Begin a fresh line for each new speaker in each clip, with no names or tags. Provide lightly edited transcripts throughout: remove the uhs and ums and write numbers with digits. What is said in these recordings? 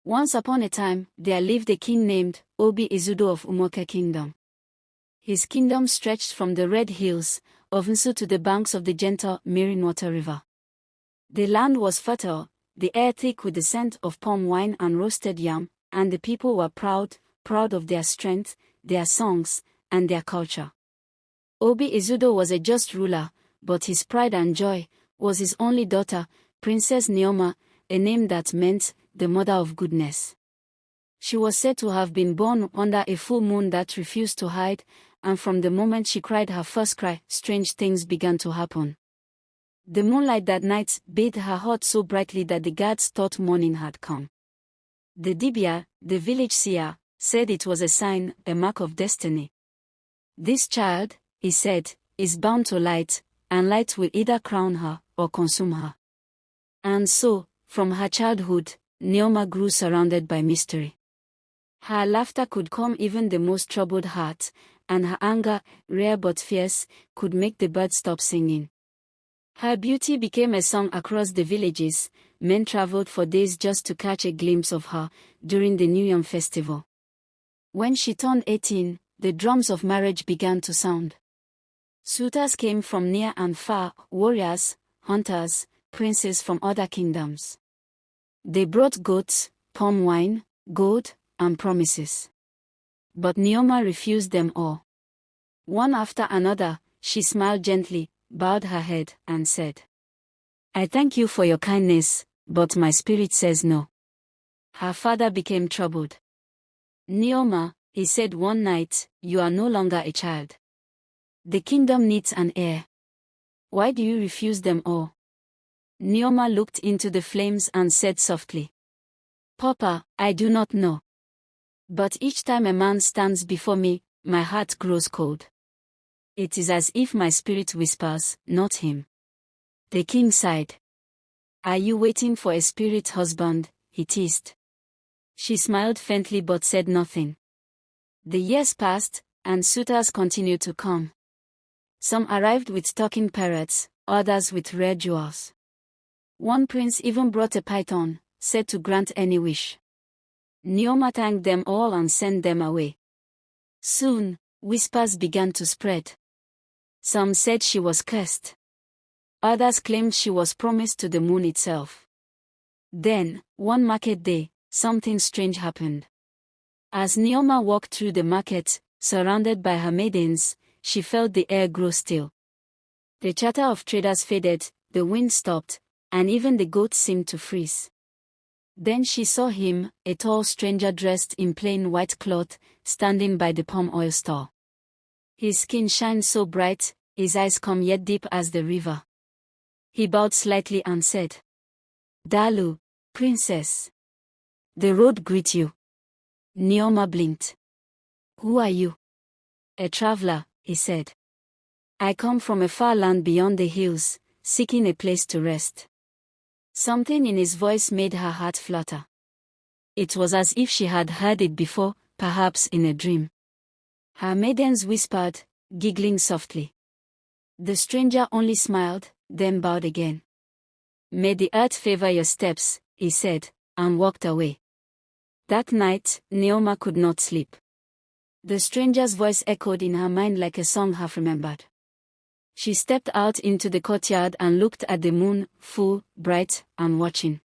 Once upon a time, there lived a king named Obi-Izudo of Umuaka Kingdom. His kingdom stretched from the red hills of Nsu to the banks of the gentle Water River. The land was fertile, the air thick with the scent of palm wine and roasted yam, and the people were proud of their strength, their songs, and their culture. Obi-Izudo was a just ruler, but his pride and joy was his only daughter, Princess Neoma, a name that meant the mother of goodness. She was said to have been born under a full moon that refused to hide, and from the moment she cried her first cry, strange things began to happen. The moonlight that night bathed her heart so brightly that the guards thought morning had come. The Dibia, the village seer, said it was a sign, a mark of destiny. This child, he said, is bound to light, and light will either crown her or consume her. And so, from her childhood, Neoma grew surrounded by mystery. Her laughter could calm even the most troubled heart, and her anger, rare but fierce, could make the birds stop singing. Her beauty became a song across the villages. Men traveled for days just to catch a glimpse of her during the New Yam festival. When she turned 18, the drums of marriage began to sound. Suitors came from near and far, warriors, hunters, princes from other kingdoms. They brought goats, palm wine, gold, and promises. But Neoma refused them all. One after another, she smiled gently, bowed her head, and said, "I thank you for your kindness, but my spirit says no." Her father became troubled. "Neoma," he said one night, "you are no longer a child. The kingdom needs an heir. Why do you refuse them all?" Neoma looked into the flames and said softly, "Papa, I do not know. But each time a man stands before me, my heart grows cold. It is as if my spirit whispers, not him." The king sighed. "Are you waiting for a spirit husband?" he teased. She smiled faintly but said nothing. The years passed, and suitors continued to come. Some arrived with talking parrots, others with rare jewels. One prince even brought a python, said to grant any wish. Neoma thanked them all and sent them away. Soon, whispers began to spread. Some said she was cursed. Others claimed she was promised to the moon itself. Then, one market day, something strange happened. As Neoma walked through the market, surrounded by her maidens, she felt the air grow still. The chatter of traders faded, the wind stopped, and even the goats seemed to freeze. Then she saw him, a tall stranger dressed in plain white cloth, standing by the palm oil stall. His skin shined so bright, his eyes calm yet deep as the river. He bowed slightly and said, "Dalu, princess. The road greet you." Neoma blinked. "Who are you?" "A traveler," he said. "I come from a far land beyond the hills, seeking a place to rest." Something in his voice made her heart flutter. It was as if she had heard it before, perhaps in a dream. Her maidens whispered, giggling softly. The stranger only smiled, then bowed again. "May the earth favor your steps," he said, and walked away. That night, Neoma could not sleep. The stranger's voice echoed in her mind like a song half remembered. She stepped out into the courtyard and looked at the moon, full, bright, and watching.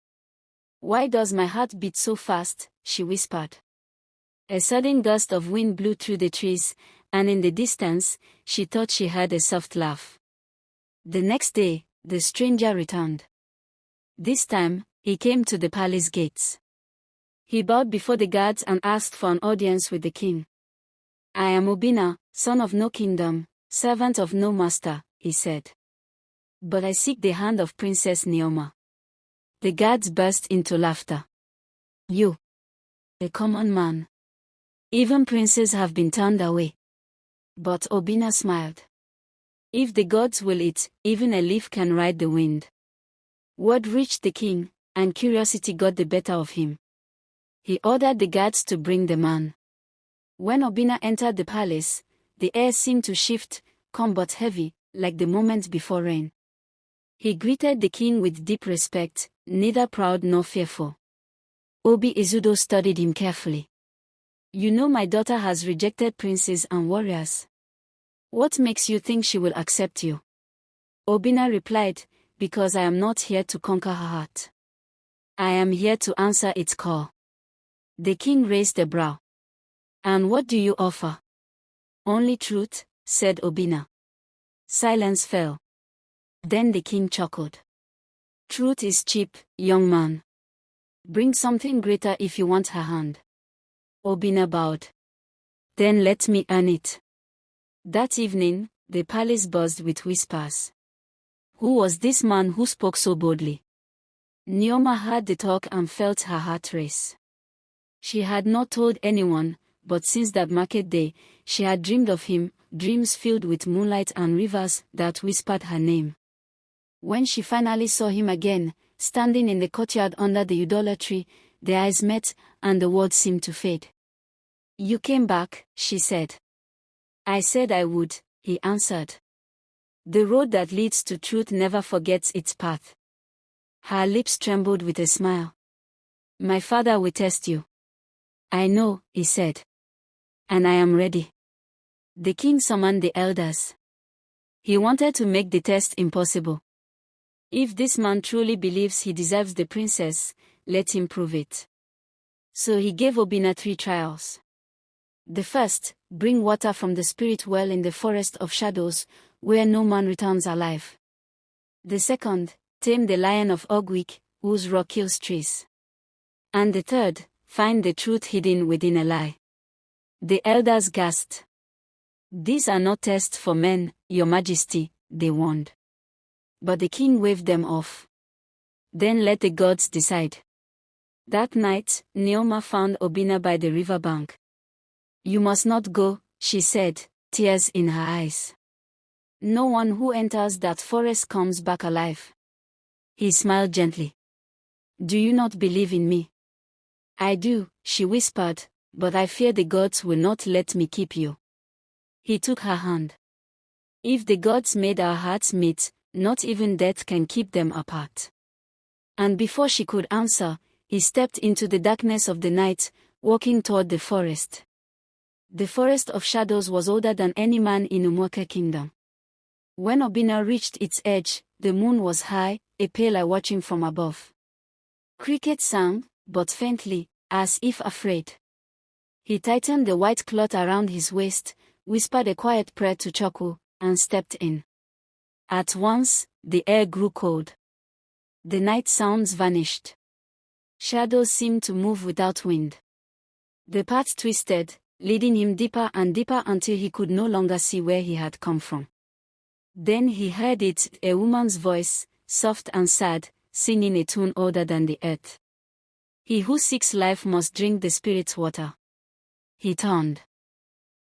"Why does my heart beat so fast?" she whispered. A sudden gust of wind blew through the trees, and in the distance, she thought she heard a soft laugh. The next day, the stranger returned. This time, he came to the palace gates. He bowed before the guards and asked for an audience with the king. "I am Obina, son of no kingdom, servant of no master," he said. "But I seek the hand of Princess Neoma." The guards burst into laughter. "You, a common man. Even princes have been turned away." But Obina smiled. "If the gods will it, even a leaf can ride the wind." Word reached the king, and curiosity got the better of him. He ordered the guards to bring the man. When Obina entered the palace, the air seemed to shift, calm but heavy, like the moment before rain. He greeted the king with deep respect, neither proud nor fearful. Obi Izudo studied him carefully. You know my daughter has rejected princes and warriors. What makes you think she will accept you? Obina replied, because I am not here to conquer her heart. I am here to answer its call. The king raised a brow. And what do you offer? Only truth, said Obina. Silence fell. Then the king chuckled. Truth is cheap, young man. Bring something greater if you want her hand. Obina bowed. Then let me earn it. That evening, the palace buzzed with whispers. Who was this man who spoke so boldly? Neoma heard the talk and felt her heart race. She had not told anyone, but since that market day, she had dreamed of him, dreams filled with moonlight and rivers that whispered her name. When she finally saw him again, standing in the courtyard under the udala tree, their eyes met, and the words seemed to fade. You came back, she said. I said I would, he answered. The road that leads to truth never forgets its path. Her lips trembled with a smile. My father will test you. I know, he said. And I am ready. The king summoned the elders. He wanted to make the test impossible. If this man truly believes he deserves the princess, let him prove it. So he gave Obina 3 trials. The first, bring water from the spirit well in the forest of shadows, where no man returns alive. The second, tame the lion of Ogwik, whose roar kills trees. And the third, find the truth hidden within a lie. The elders gasped. These are not tests for men, your majesty, they warned. But the king waved them off. Then let the gods decide. That night, Neoma found Obina by the river bank. You must not go, she said, tears in her eyes. No one who enters that forest comes back alive. He smiled gently. Do you not believe in me? I do, she whispered, but I fear the gods will not let me keep you. He took her hand. If the gods made our hearts meet, not even death can keep them apart. And before she could answer, he stepped into the darkness of the night, walking toward the forest. The forest of shadows was older than any man in Umuaka kingdom. When Obina reached its edge, the moon was high, a pale eye watching from above. Crickets sang, but faintly, as if afraid. He tightened the white cloth around his waist, whispered a quiet prayer to Choco, and stepped in. At once, the air grew cold. The night sounds vanished. Shadows seemed to move without wind. The path twisted, leading him deeper and deeper until he could no longer see where he had come from. Then he heard it, a woman's voice, soft and sad, singing a tune older than the earth. He who seeks life must drink the spirit's water. He turned.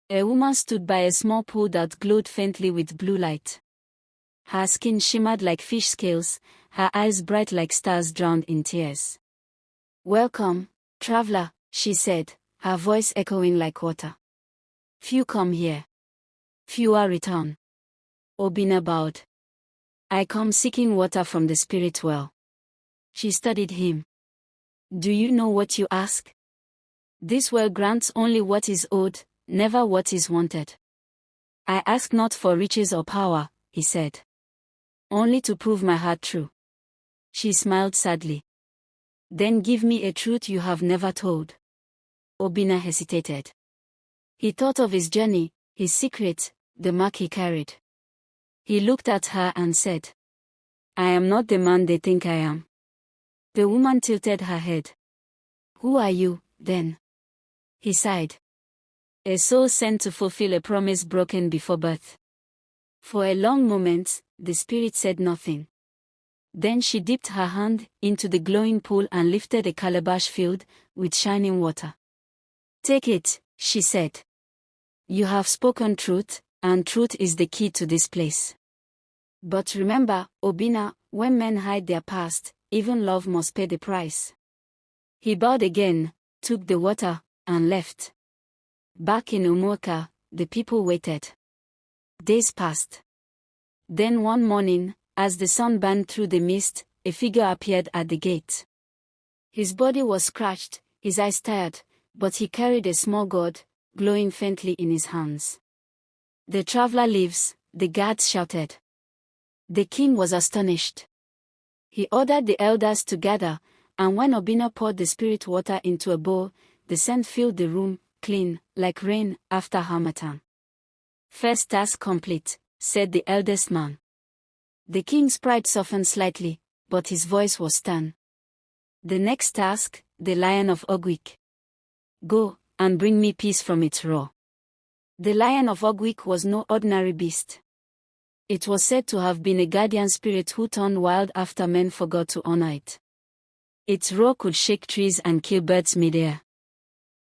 A woman stood by a small pool that glowed faintly with blue light. Her skin shimmered like fish scales, her eyes bright like stars drowned in tears. Welcome, traveler, she said, her voice echoing like water. Few come here. Fewer return. Obina bowed. I come seeking water from the spirit well. She studied him. Do you know what you ask? This well grants only what is owed, never what is wanted. I ask not for riches or power, he said. Only to prove my heart true. She smiled sadly. Then give me a truth you have never told. Obina hesitated. He thought of his journey, his secret, the mark he carried. He looked at her and said, I am not the man they think I am. The woman tilted her head. Who are you, then? He sighed. A soul sent to fulfill a promise broken before birth. For a long moment, the spirit said nothing. Then she dipped her hand into the glowing pool and lifted a calabash filled with shining water. Take it, she said. You have spoken truth, and truth is the key to this place. But remember, Obina, when men hide their past, even love must pay the price. He bowed again, took the water, and left. Back in Umuaka, the people waited. Days passed. Then one morning, as the sun burned through the mist, a figure appeared at the gate. His body was scratched, his eyes tired, but he carried a small god, glowing faintly in his hands. "The traveler lives," the guards shouted. The king was astonished. He ordered the elders to gather, and when Obina poured the spirit water into a bowl, the scent filled the room, clean, like rain after harmattan. "First task complete," said the eldest man. The king's pride softened slightly, but his voice was stern. "The next task, the Lion of Ogwik. Go, and bring me peace from its roar." The Lion of Ogwik was no ordinary beast. It was said to have been a guardian spirit who turned wild after men forgot to honor it. Its roar could shake trees and kill birds midair.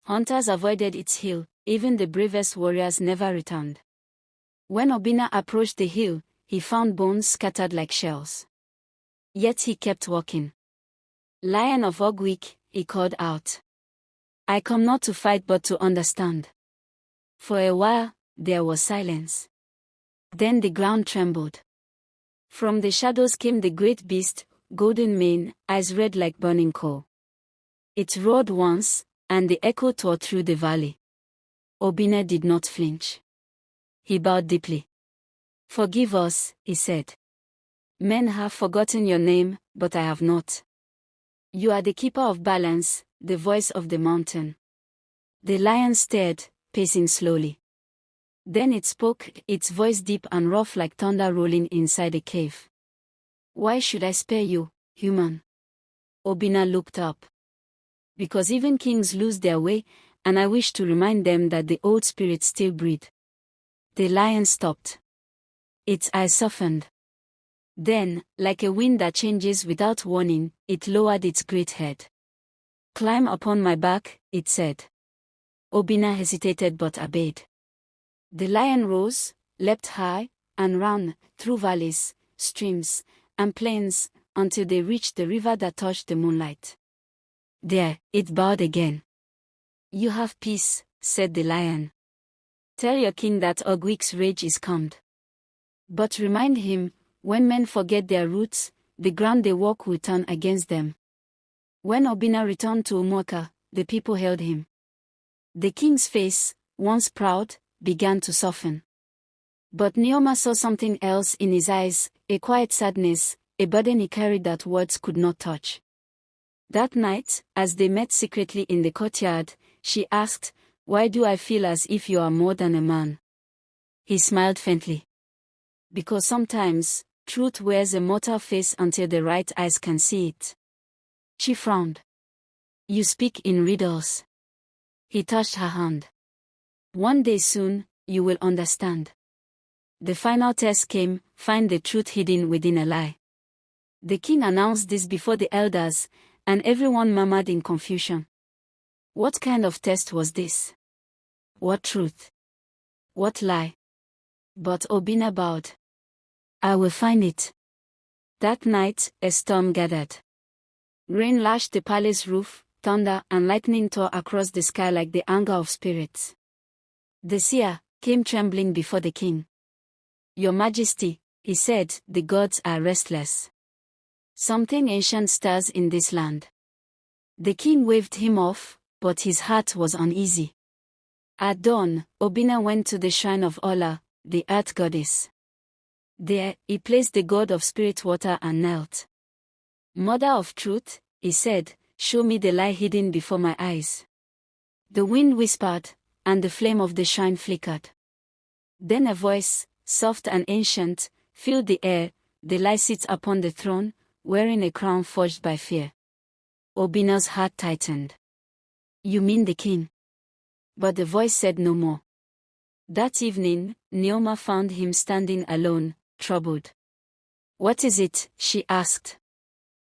Hunters avoided its hill, even the bravest warriors never returned. When Obina approached the hill, he found bones scattered like shells. Yet he kept walking. "Lion of Ogwik," he called out. "I come not to fight but to understand." For a while, there was silence. Then the ground trembled. From the shadows came the great beast, golden mane, eyes red like burning coal. It roared once, and the echo tore through the valley. Obina did not flinch. He bowed deeply. "Forgive us," he said. "Men have forgotten your name, but I have not. You are the keeper of balance, the voice of the mountain." The lion stared, pacing slowly. Then it spoke, its voice deep and rough like thunder rolling inside a cave. "Why should I spare you, human?" Obina looked up. "Because even kings lose their way, and I wish to remind them that the old spirits still breathe." The lion stopped. Its eyes softened. Then, like a wind that changes without warning, it lowered its great head. "Climb upon my back," it said. Obina hesitated but obeyed. The lion rose, leapt high, and ran, through valleys, streams, and plains, until they reached the river that touched the moonlight. There, it bowed again. "You have peace," said the lion. "Tell your king that Ogwik's rage is calmed. But remind him, when men forget their roots, the ground they walk will turn against them." When Obina returned to Umuaka, the people hailed him. The king's face, once proud, began to soften. But Neoma saw something else in his eyes, a quiet sadness, a burden he carried that words could not touch. That night, as they met secretly in the courtyard, she asked, "Why do I feel as if you are more than a man?" He smiled faintly. "Because sometimes, truth wears a mortal face until the right eyes can see it." She frowned. "You speak in riddles." He touched her hand. "One day soon, you will understand." The final test came, find the truth hidden within a lie. The king announced this before the elders, and everyone murmured in confusion. What kind of test was this? What truth? What lie? But Obina bowed. "I will find it." That night, a storm gathered. Rain lashed the palace roof, thunder and lightning tore across the sky like the anger of spirits. The seer came trembling before the king. "Your Majesty," he said, "the gods are restless. Something ancient stirs in this land." The king waved him off, but his heart was uneasy. At dawn, Obina went to the shrine of Ola, the earth goddess. There, he placed the god of spirit water and knelt. "Mother of truth," he said, "show me the lie hidden before my eyes." The wind whispered, and the flame of the shrine flickered. Then a voice, soft and ancient, filled the air. "The lie sits upon the throne, wearing a crown forged by fear." Obina's heart tightened. "You mean the king?" But the voice said no more. That evening, Neoma found him standing alone, troubled. "What is it?" she asked.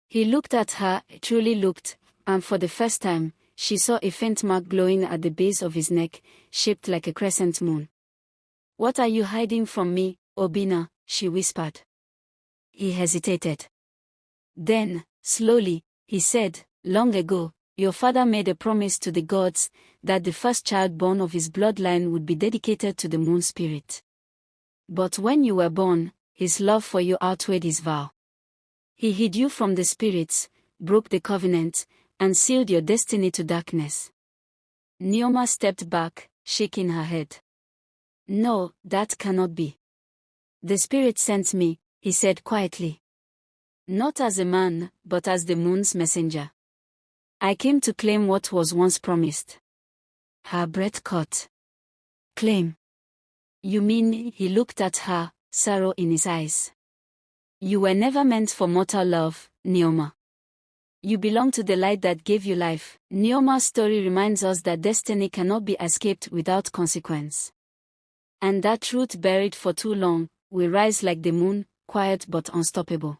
He looked at her, truly looked, and for the first time, she saw a faint mark glowing at the base of his neck, shaped like a crescent moon. "What are you hiding from me, Obina?" she whispered. He hesitated. Then, slowly, he said, "Long ago, your father made a promise to the gods, that the first child born of his bloodline would be dedicated to the moon spirit. But when you were born, his love for you outweighed his vow. He hid you from the spirits, broke the covenant, and sealed your destiny to darkness. Neoma stepped back, shaking her head. No, that cannot be. The spirit sent me, he said quietly. Not as a man, but as the moon's messenger. I came to claim what was once promised. Her breath caught. Claim? You mean? He looked at her, sorrow in his eyes. You were never meant for mortal love, Neoma. You belong to the light that gave you life. Neoma's story reminds us that destiny cannot be escaped without consequence. And that truth buried for too long will rise like the moon, quiet but unstoppable.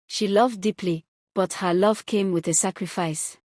She loved deeply, but her love came with a sacrifice.